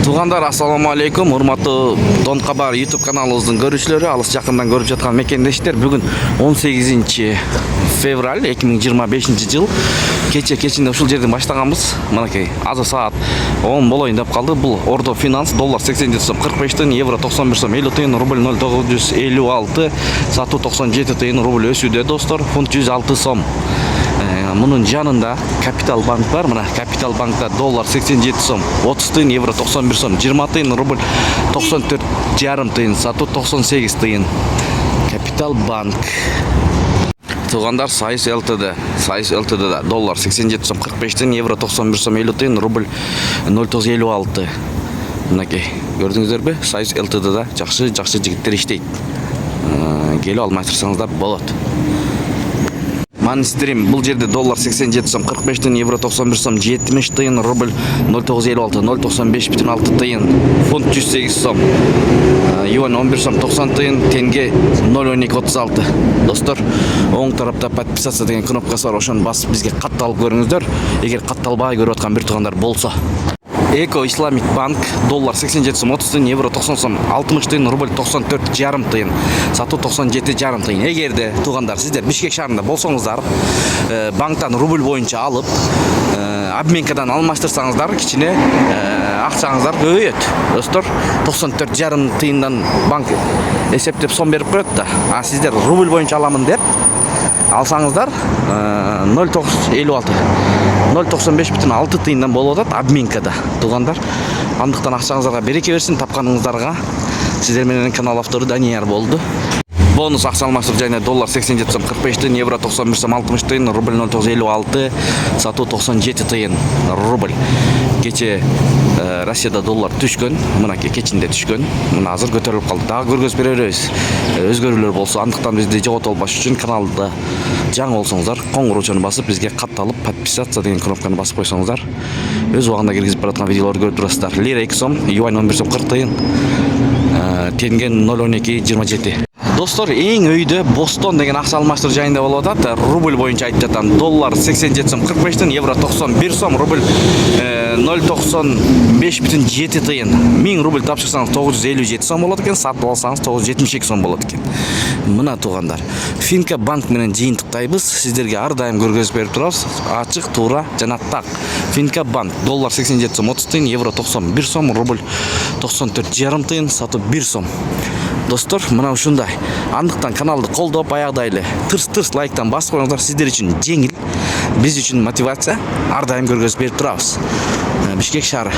Туғандар, ассаламу алейкум, урматтуу Дон Кабар YouTube каналыбыздын көрүүчүлөрү, алыс жакындан көрүп жаткан мекендештер. Бүгүн 18 февраль 2025 жыл. Кечинде ушул жерден баштаганбыз. Мынакей, азыр саат 10 болоюн деп калды. Бул Ордо Финанс, доллар 87 сом 45 тыйын, евро 91 сом 50 тыйын, рубль 0,956, сатуу 97 тыйын, рубль өсүүдө достор, фунт 106 сом. Мунун жанында Капитал банк бар. Мына Капитал банкта доллар 87 сом 30 тыйын, евро 91 сом 20 тыйын, рубль 94,5 тыйын, сатуу 98 тыйын. Капитал банк. Туғандар, Сайыс ЛТД доллар 87 сом 45 тыйын, евро 91 сом 50 тыйын, рубль 0,956. Мынакей, көрдүңүздөрбү? Сайыс ЛТД жакшы жигиттер иштейт. Келип алмайсыңыздар болот. Манистрим, бұл жерде доллар 87 сом 45 тыйын, евро 91 сом 70 тыйын, рубль 0,956, 0,95,6 тыйын, фунт 108 сом, юань 11 сом 90 тыйын, тенге 0,1236. Достор, оң тарапта подписаться деген кнопкасы бар, ошону басып бизге катталып көрүңүздөр. Эгер катталбай көрүп аткан бир туугандар болсо. Эко Исламик банк, доллар 87 сом 30 тыйын, евро 90 сом 60 тыйын, рубль 94,5 тыйын, сатуу 97,5 тыйын. Эгерде туугандар сиздер Бишкек шаарында болсоңуздар, банктан рубль боюнча алып, обменкадан алмаштырсаңыздар, кичине акчаңыздар көбөйөт. Достор, 94,5 тыйындан банк эсептеп сом берип коет да. А сиздер рубль боюнча аламын деп алсаңыздар 0,956 0,95,6 тыйындан болуп атат обменкада. Туугандар, андыктан акчаңыздарга береке берсин, тапканыңыздарга. Сиздер менен канал автору Данияр болду. Бонус акча алмаштыруу жайына доллар 87 сом 45 тыйын, евро 91 сом 60 тыйын, рубль 0,956, сатуу 97 тыйын, рубль. Кече Россияда доллар түшкөн, мынакей кечинде түшкөн. Мына азыр көтөрүлүп калды. Дагы көргөзүп беребиз. Өзгөрүүлөр болсо, андыктан бизди жогото албаш үчүн каналда жаңы болсоңуздар, коңгуроочуну басып бизге катталып, подписаться деген кнопканы басып койсоңуздар, өз убагында киргизип бараткан видеолорду көрүп турасыздар. Лира 2 сом, юань 11 сом 40 тыйын, тенге 0,1227. Достор, эң өйдө Бостон деген акча алмаштыруу жайында болуп атат. Рубль боюнча айтып жатам. Доллар 87 сом 45 тыйын, евро 91 сом, рубль 0,95,7 тыйын. 1000 рубль тапшырсаңыз 957 сом болот экен, сатып алсаңыз 972 сом болот экен. Мына туугандар, Финка банк менен жыйынтыктайбыз. Сиздерге ар дайым көргөзүп берип турабыз. Ачык, туура жана так. Финка банк, доллар 87 сом 30 тыйын, евро 91 сом, рубль 94,5 тыйын, сатып 1 сом. Достор, мына ушундай. Андыктан каналды колдоп, аягдай эле тырс лайктан басып коюңуздар. Сиздер үчүн жеңил, биз үчүн мотивация. Ар дайым көргөзүп берип турабыз. Бишкек шаары.